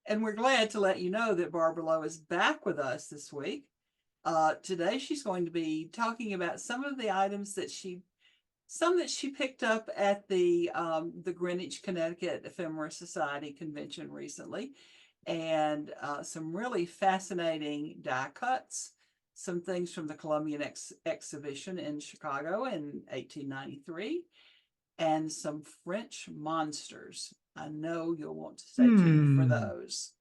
And we're glad to let you know that Barbara Loe is back with us this week. Today she's going to be talking about some of the items that she picked up at the Greenwich, Connecticut Ephemera Society convention recently, and some really fascinating die cuts, some things from the Columbian Exposition in Chicago in 1893, and some French monsters. I know you'll want to stay tuned for those.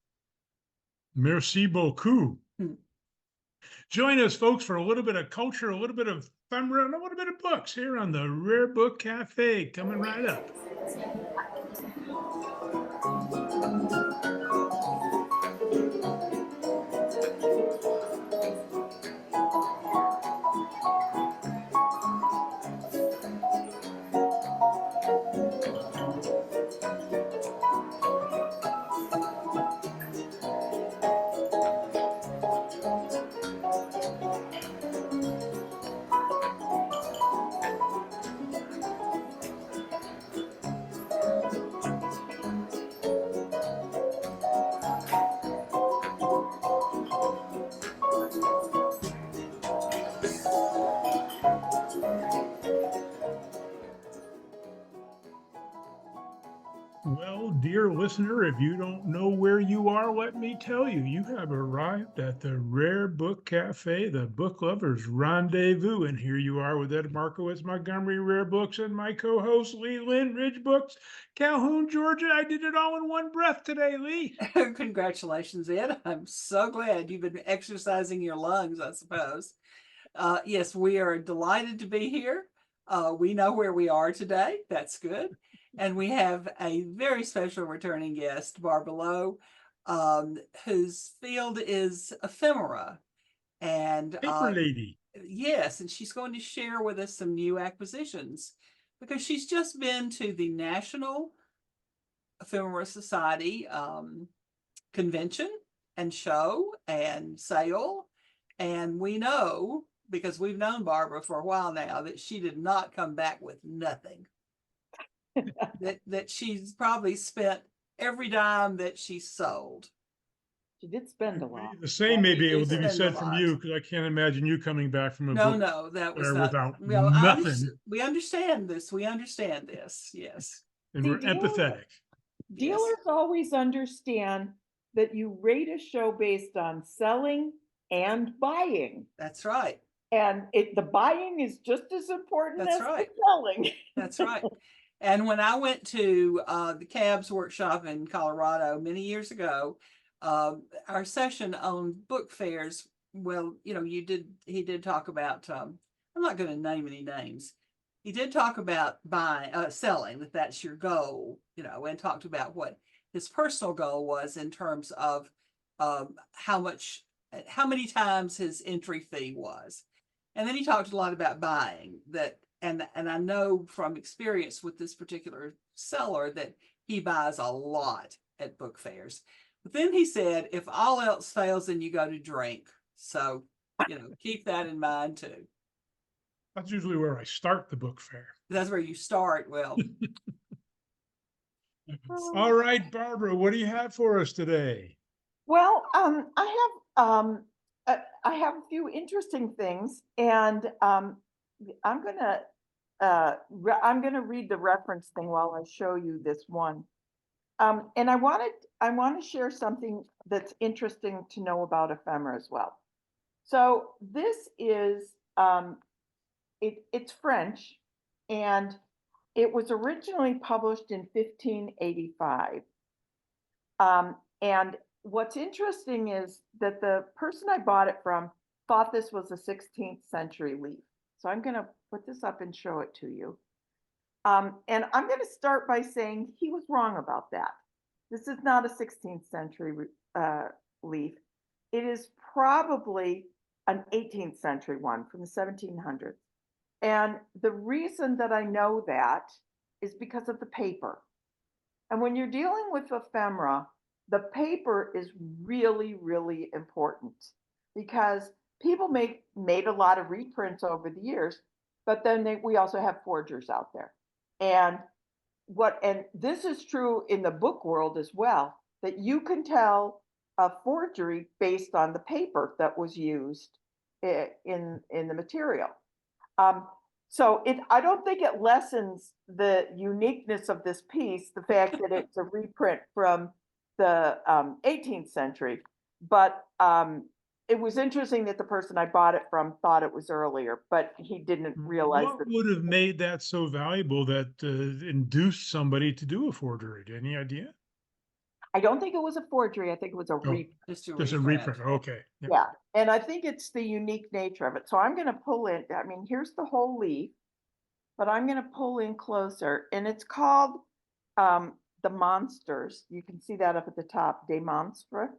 Merci beaucoup. Hmm. Join us, folks, for a little bit of culture, a little bit of ephemera, and a little bit of books here on the Rare Book Cafe, coming right up. Well, dear listener, if you don't know where you are, let me tell you, you have arrived at the Rare Book Cafe, the book lovers' rendezvous. And here you are with Ed Markiewicz, Montgomery Rare Books, and my co-host, Linn, Ridge Books, Calhoun, Georgia. I did it all in one breath today, Lee. Congratulations, Ed. I'm so glad you've been exercising your lungs, I suppose. Yes, we are delighted to be here. We know where we are today. That's good. And we have a very special returning guest, Barbara Loe, whose field is ephemera. And Paper lady. yes, and she's going to share with us some new acquisitions because she's just been to the National Ephemera Society convention and show and sale. And we know, because we've known Barbara for a while now, that she did not come back with nothing. that she's probably spent every dime that she sold. She did spend a lot. The same may be able to be said from you, because I can't imagine you coming back from a book No, that was fair not without well, nothing. We understand this. We understand this. Yes. And See, we're empathetic. Dealers always understand that you rate a show based on selling and buying. That's right. And the buying is just as important That's as right. the selling. That's right. And when I went to the Cabs workshop in Colorado many years ago, our session on book fairs, well, you know, he did talk about, I'm not going to name any names. He did talk about selling, that's your goal, you know, and talked about what his personal goal was in terms of how many times his entry fee was. And then he talked a lot about buying that. And I know from experience with this particular seller that he buys a lot at book fairs. But then he said, if all else fails, then you go to drink. So, you know, keep that in mind too. That's usually where I start the book fair. That's where you start. Well, all right, Barbara, what do you have for us today? Well, I have a few interesting things, and I'm gonna read the reference thing while I show you this one. And I want to share something that's interesting to know about ephemera as well. So this is it's French, and it was originally published in 1585. And what's interesting is that the person I bought it from thought this was a 16th century leaf. So I'm going to put this up and show it to you. And I'm going to start by saying he was wrong about that. This is not a 16th century leaf. It is probably an 18th century one from the 1700s. And the reason that I know that is because of the paper. And when you're dealing with ephemera, the paper is really, really important because people made a lot of reprints over the years, but then we also have forgers out there. And this is true in the book world as well. that you can tell a forgery based on the paper that was used in the material. So I don't think it lessens the uniqueness of this piece, the fact that it's a reprint from the 18th century, but it was interesting that the person I bought it from thought it was earlier, but he didn't realize What that. would have made that so valuable that induced somebody to do a forgery? Any idea? I don't think it was a forgery. I think it was a Oh, reprint. Just a just a reprint. reprint. Okay. Yeah. Yeah, and I think it's the unique nature of it. So I'm going to pull in, I mean, here's the whole leaf, but I'm going to pull in closer, and it's called The Monsters. You can see that up at the top, De Monstre.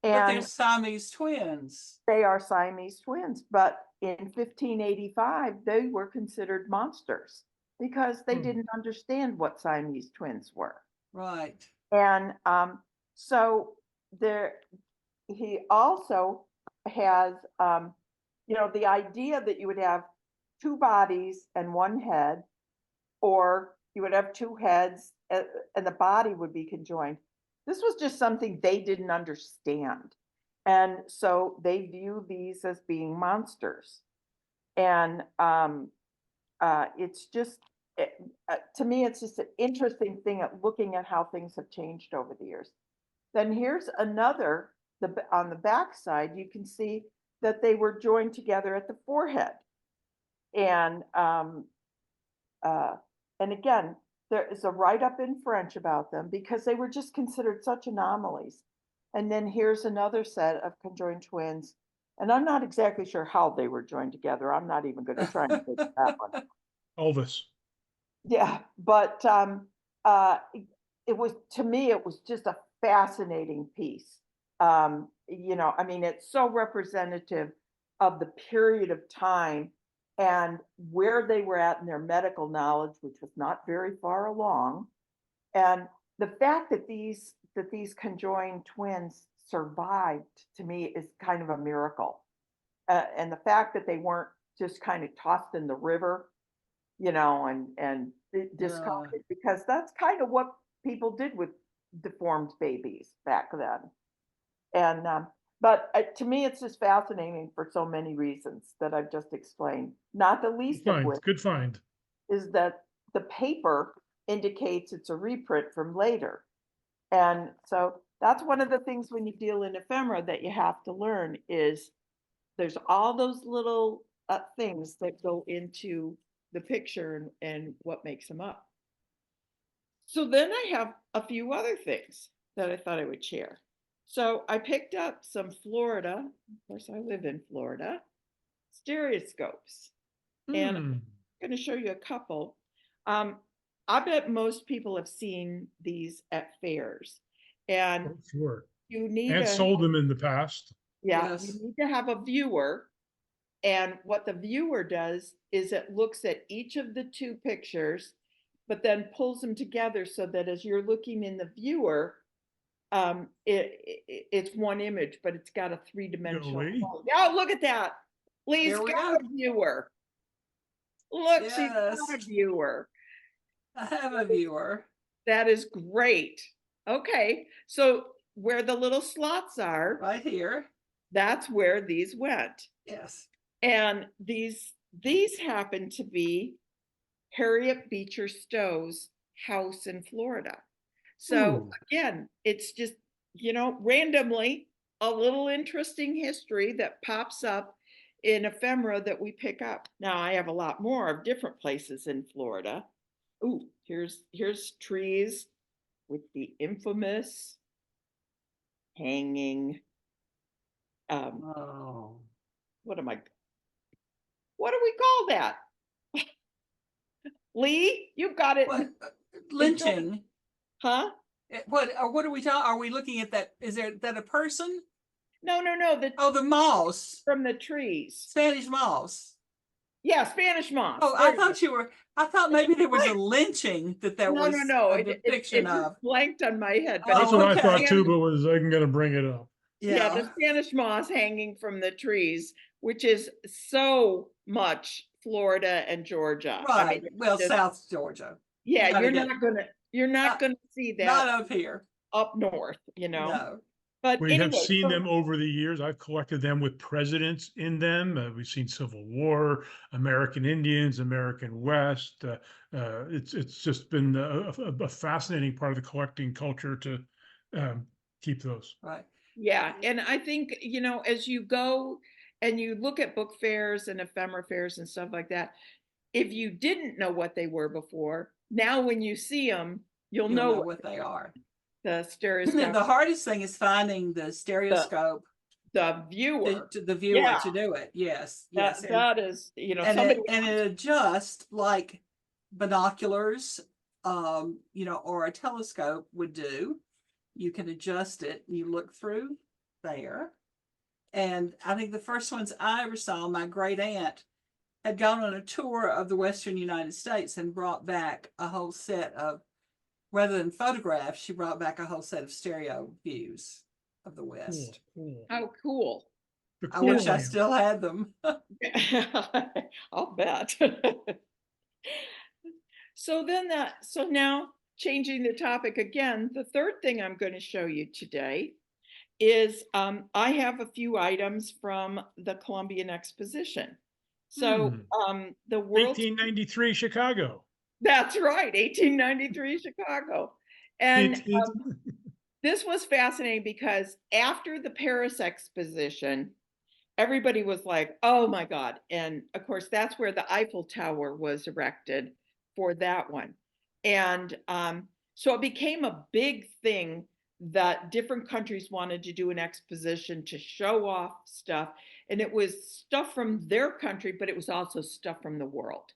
But And they're Siamese twins. they are Siamese twins, but in 1585, they were considered monsters because they didn't understand what Siamese twins were. Right. And so he also has, the idea that you would have two bodies and one head, or you would have two heads and the body would be conjoined. This was just something they didn't understand. And so they view these as being monsters. And it's just, to me, it's just an interesting thing at looking at how things have changed over the years. Then here's another, on the back side, you can see that they were joined together at the forehead. And again, there is a write-up in French about them because they were just considered such anomalies. And then here's another set of conjoined twins. And I'm not exactly sure how they were joined together. I'm not even going to try and figure that one. Elvis. Yeah, but it was, to me, it was just a fascinating piece. I mean, it's so representative of the period of time and where they were at in their medical knowledge, which was not very far along. And the fact that these conjoined twins survived, to me, is kind of a miracle. And the fact that they weren't just kind of tossed in the river, and discarded, because that's kind of what people did with deformed babies back then. And but to me, it's just fascinating for so many reasons that I've just explained. Not the least of which Good find. is that the paper indicates it's a reprint from later. And so that's one of the things when you deal in ephemera that you have to learn is there's all those little things that go into the picture and what makes them up. So then I have a few other things that I thought I would share. So I picked up some Florida, of course I live in Florida, stereoscopes. And I'm going to show you a couple. I bet most people have seen these at fairs. And sure. You need and sold them in the past. Yeah, Yes. You need to have a viewer. And what the viewer does is it looks at each of the two pictures, but then pulls them together so that as you're looking in the viewer, it's one image, but it's got a three-dimensional. Oh, look at that. Lee's got a viewer. Look, yes. She's got a viewer. I have a viewer. That is great. Okay, so where the little slots are, right here, that's where these went. Yes. And these happen to be Harriet Beecher Stowe's house in Florida. So again, it's just, randomly a little interesting history that pops up in ephemera that we pick up. Now I have a lot more of different places in Florida. Ooh, here's trees with the infamous hanging. What do we call that? Lee, you've got it. What? Lynching. Huh? What are we talking? Are we looking at that? Is that a person? No. The moss from the trees. Spanish moss. Yeah, Spanish moss. Oh, I thought maybe there was a lynching that was a depiction of. It blanked on my head. But that's what I thought too, but was I'm going to bring it up. Yeah, the Spanish moss hanging from the trees, which is so much Florida and Georgia. Right. I mean, South Georgia. Yeah, you're not gonna see that. Not up here. up north, No, But We have anyway, seen them over the years. I've collected them with presidents in them. We've seen Civil War, American Indians, American West. It's just been a fascinating part of the collecting culture to keep those. right. yeah, and I think, as you go and you look at book fairs and ephemera fairs and stuff like that, if you didn't know what they were before, now when you see them, you'll You'll know know what what they are. the The stereoscope, hardest thing is finding the stereoscope the viewer. to the viewer Yeah, to do it. Yes, yes. that is, And somebody. it adjusts like binoculars, or a telescope would do. You can adjust it. You look through there. And I think the first ones I ever saw, my great aunt had gone on a tour of the Western United States and brought back a whole set of, rather than photographs, she brought back a whole set of stereo views of the West. Cool. How cool. The I wish I lamp. still had them. I'll bet. So now changing the topic again, the third thing I'm going to show you today is I have a few items from the Columbian Exposition. So the world 1893 Chicago. That's right, 1893 Chicago. And this was fascinating because after the Paris Exposition, everybody was like, oh my God. And of course, that's where the Eiffel Tower was erected for that one. And so it became a big thing that different countries wanted to do an exposition to show off stuff. And it was stuff from their country, but it was also stuff from the world.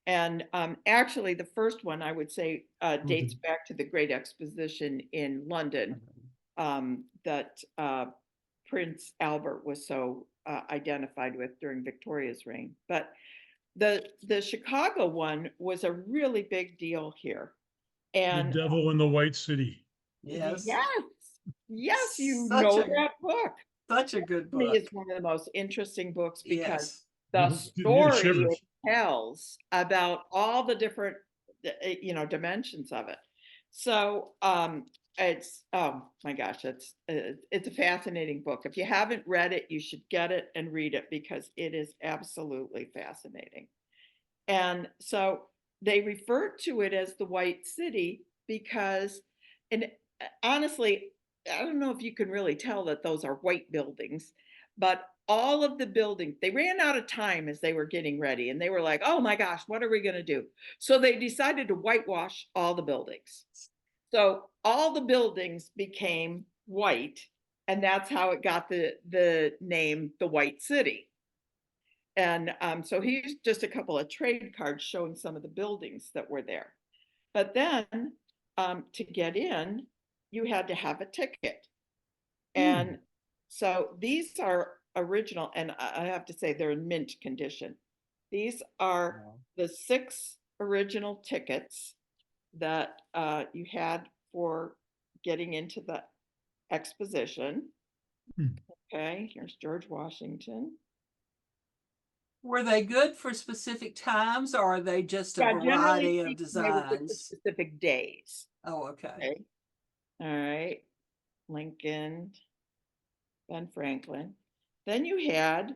And actually, the first one I would say dates back to the Great Exposition in London that Prince Albert was so identified with during Victoria's reign. But the Chicago one was a really big deal here. And The Devil in the White City. Yes. Yes, you Such know a- that book. Such a good To me, book. it's one of the most interesting books because Yes. the Give me the story shivers. it tells about all the different dimensions of it. So it's, oh my gosh, it's a fascinating book. If you haven't read it, you should get it and read it because it is absolutely fascinating. And so they refer to it as the White City because, and honestly, I don't know if you can really tell that those are white buildings, but all of the buildings, they ran out of time as they were getting ready and they were like, oh my gosh, what are we going to do? So they decided to whitewash all the buildings. So all the buildings became white, and that's how it got the name, the White City. And so here's just a couple of trade cards showing some of the buildings that were there. But then to get in, you had to have a ticket. And so these are original, and I have to say they're in mint condition. These are the 6 original tickets that you had for getting into the exposition. Okay, here's George Washington. Were they good for specific times, or are they just a variety of designs? They were good for specific days. Oh, okay. All right, Lincoln, Ben Franklin. Then you had,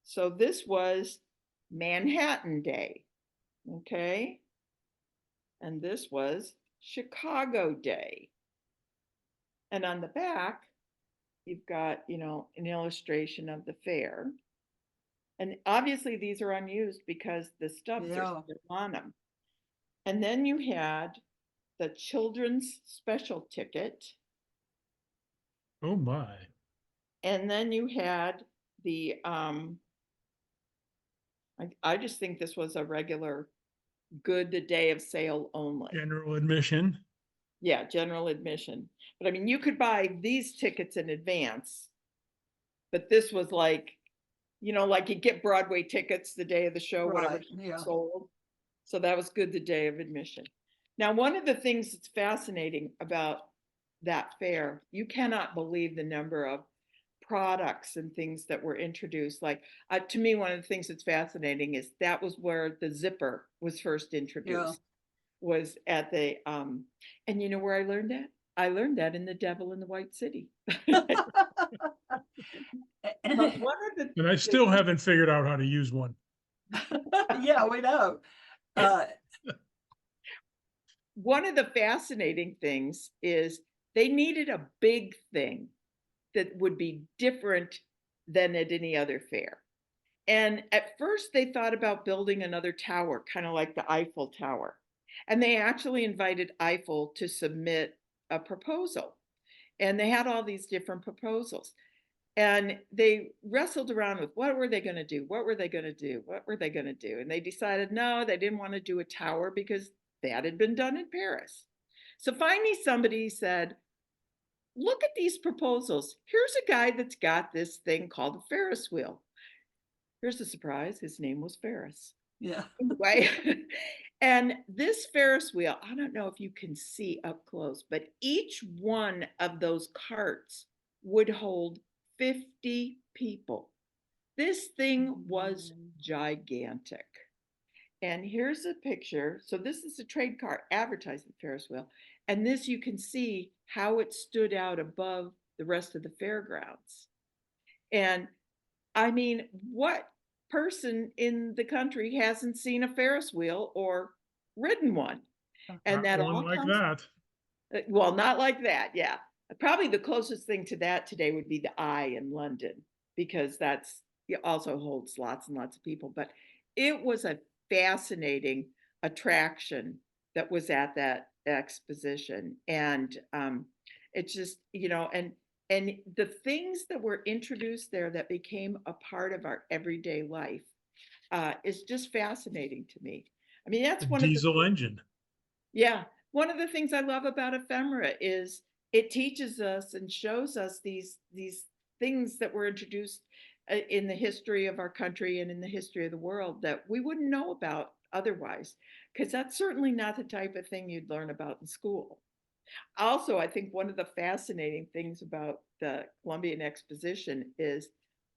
so this was Manhattan Day, okay? And this was Chicago Day. And on the back, you've got, an illustration of the fair. And obviously these are unused because the stubs are still on them. And then you had the children's special ticket. Oh my. And then you had the, I just think this was a regular good day of sale only. General admission. Yeah, general admission. But I mean, you could buy these tickets in advance, but this was like, like you get Broadway tickets the day of the show, whatever sold. So that was good the day of admission. Now, one of the things that's fascinating about that fair, you cannot believe the number of products and things that were introduced. Like to me, one of the things that's fascinating is that was where the zipper was first introduced. Was at the and you know where I learned that? I learned that in The Devil in the White City. But And one of the And I still haven't figured out how to use one. yeah, we know. one of the fascinating things is they needed a big thing that would be different than at any other fair. And at first they thought about building another tower, kind of like the Eiffel Tower. And they actually invited Eiffel to submit a proposal. And they had all these different proposals. And they wrestled around with what were they going to do? What were they going to do? What were they going to do? And they decided no, they didn't want to do a tower because that had been done in Paris. So finally somebody said, look at these proposals. Here's a guy that's got this thing called a Ferris wheel. Here's the surprise. His name was Ferris. Yeah. Anyway, and this Ferris wheel, I don't know if you can see up close, but each one of those carts would hold 50 people. This thing was gigantic. And here's a picture. So this is a trade cart advertising Ferris wheel. And this you can see how it stood out above the rest of the fairgrounds. And I mean, what person in the country hasn't seen a Ferris wheel or ridden one? And that Not one all like comes, that. well, not like that, yeah. Probably the closest thing to that today would be the Eye in London, because that's, it also holds lots and lots of people. But it was a fascinating attraction that was at that exposition. And it's just, you know, and the things that were introduced there that became a part of our everyday life is just fascinating to me. I mean, that's A one of the, diesel engine. yeah, one of the things I love about Ephemera is it teaches us and shows us these things that were introduced in the history of our country and in the history of the world that we wouldn't know about otherwise, because that's certainly not the type of thing you'd learn about in school. Also, I think one of the fascinating things about the Columbian Exposition is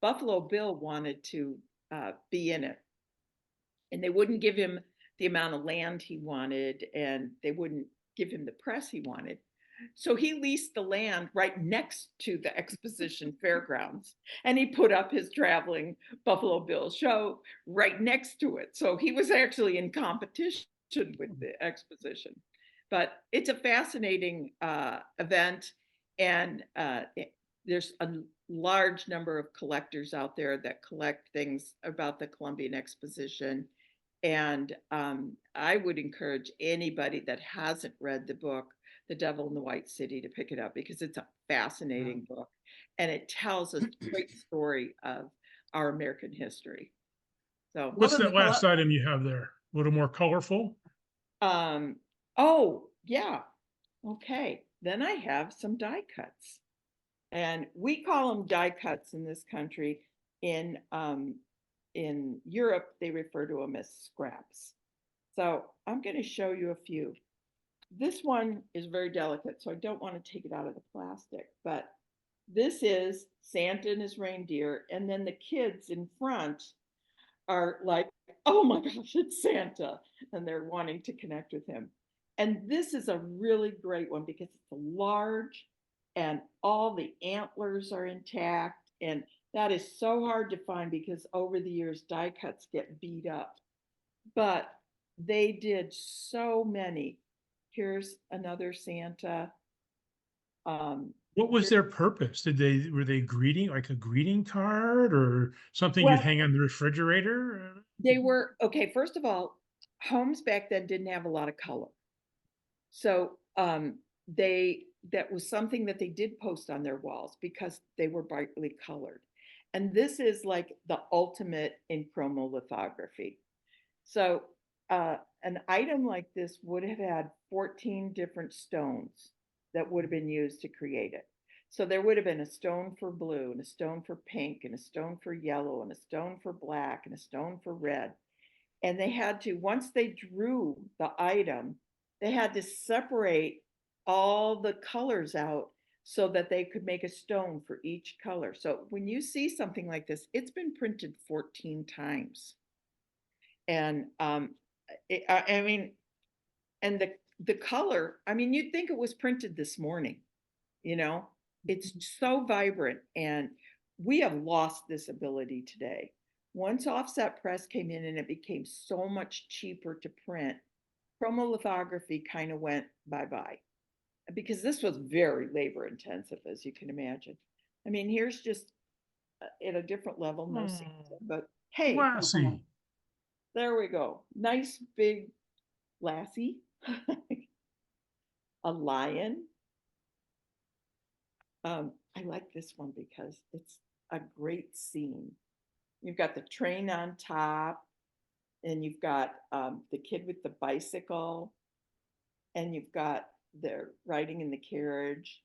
Buffalo Bill wanted to be in it, and they wouldn't give him the amount of land he wanted, and they wouldn't give him the press he wanted. So he leased the land right next to the Exposition fairgrounds, and he put up his traveling Buffalo Bill show right next to it. So he was actually in competition with the Exposition. But it's a fascinating event, and there's a large number of collectors out there that collect things about the Columbian Exposition. And I would encourage anybody that hasn't read the book, The Devil in the White City, to pick it up, because it's a fascinating book. And it tells a great story of our American history. So What's that last item you have there? A little more colorful? Oh, yeah. Okay. Then I have some die cuts. And we call them die cuts in this country. In Europe, they refer to them as scraps. So I'm going to show you a few. This one is very delicate, so I don't want to take it out of the plastic, but this is Santa and his reindeer. And then the kids in front are like, oh my gosh, it's Santa. And they're wanting to connect with him. And this is a really great one because it's large and all the antlers are intact. And that is so hard to find because over the years, die cuts get beat up. But they did so many. Here's another Santa. What was their purpose? Were they greeting, like a greeting card or something Well, you'd hang on the refrigerator? they were, okay, first of all, homes back then didn't have a lot of color. So that was something that they did post on their walls because they were brightly colored. And this is like the ultimate in chromolithography. So an item like this would have had 14 different stones that would have been used to create it. So there would have been a stone for blue, and a stone for pink, and a stone for yellow, and a stone for black, and a stone for red. And they had to, once they drew the item, they had to separate all the colors out so that they could make a stone for each color. So when you see something like this, it's been printed 14 times. And I mean, and the color, I mean, you'd think it was printed this morning, it's so vibrant, and we have lost this ability today. Once offset press came in and it became so much cheaper to print, chromolithography kind of went bye-bye, because this was very labor intensive, as you can imagine. I mean, here's just at a different level, no Santa, but hey, Classy. there we go. Nice big lassie, a lion. I like this one because it's a great scene. You've got the train on top, and you've got the kid with the bicycle, and you've got they're riding in the carriage,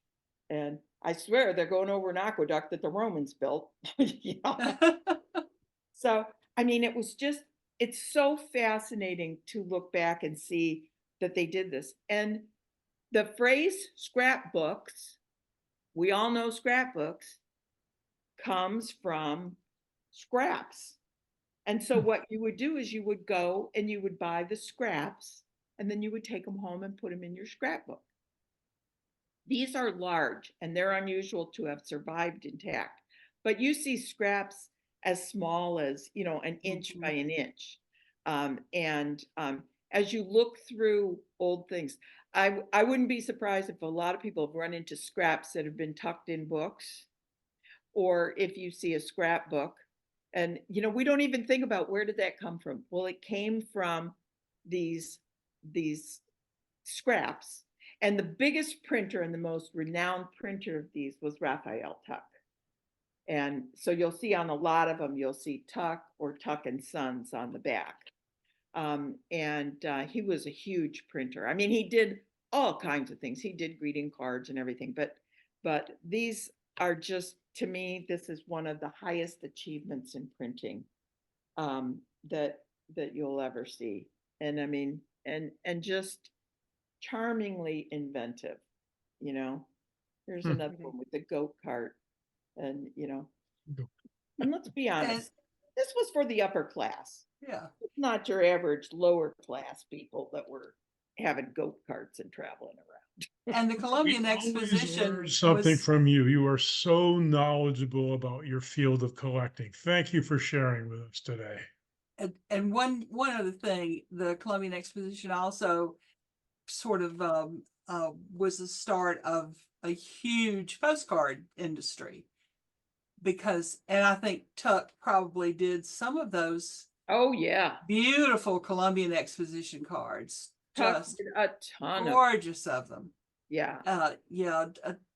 and I swear they're going over an aqueduct that the Romans built. So, I mean, it's so fascinating to look back and see that they did this. And the phrase scrapbooks, we all know scrapbooks, comes from scraps. And so what you would do is you would go and you would buy the scraps, and then you would take them home and put them in your scrapbook. These are large, and they're unusual to have survived intact. But you see scraps as small as, an inch by an inch. As you look through old things, I wouldn't be surprised if a lot of people have run into scraps that have been tucked in books, or if you see a scrapbook. And, we don't even think about, where did that come from? Well, it came from these scraps. And the biggest printer and the most renowned printer of these was Raphael Tuck. And so you'll see on a lot of them, you'll see Tuck or Tuck and Sons on the back. He was a huge printer. I mean, he did all kinds of things. He did greeting cards and everything, but these are just, to me, this is one of the highest achievements in printing that you'll ever see. And I mean, and just charmingly inventive, There's another one with the goat cart, and and let's be honest, this was for the upper class. Yeah. It's not your average lower class people that were having goat carts and traveling around. And the Columbian We always Exposition learn something was, from you. You are so knowledgeable about your field of collecting. Thank you for sharing with us today. and one other thing, the Columbian Exposition also sort of was the start of a huge postcard industry, and I think Tuck probably did some of those. Oh yeah, Beautiful Columbian Exposition cards, Tuck just did a ton gorgeous of them. Yeah.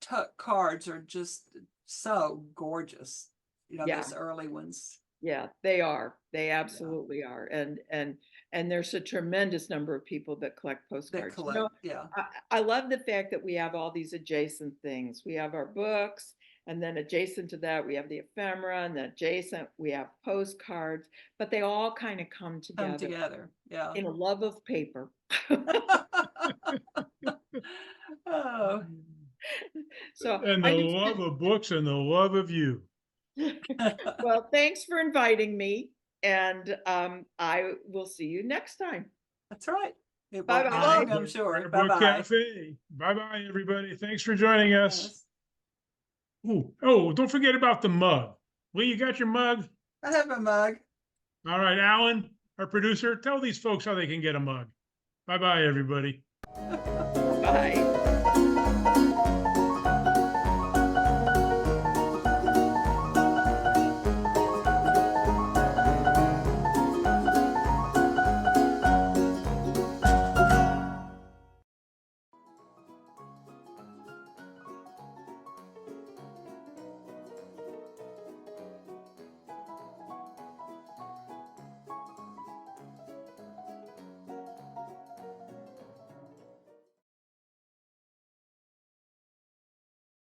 Tuck cards are just so gorgeous. Yeah. Those early ones. Yeah, they are. They absolutely are. And there's a tremendous number of people that collect postcards. I love the fact that we have all these adjacent things. We have our books, and then adjacent to that, we have the ephemera, and adjacent, we have postcards, but they all kind of come together. Yeah. In a love of paper. Oh. And the love of books and the love of you. Well, thanks for inviting me, and I will see you next time. That's right. Bye-bye. I'm sure. Bye-bye. Cafe. Bye-bye, everybody. Thanks for joining us. Yes. Oh, don't forget about the mug. Lee, you got your mug? I have a mug. All right, Alan, our producer, tell these folks how they can get a mug. Bye-bye, everybody. Bye.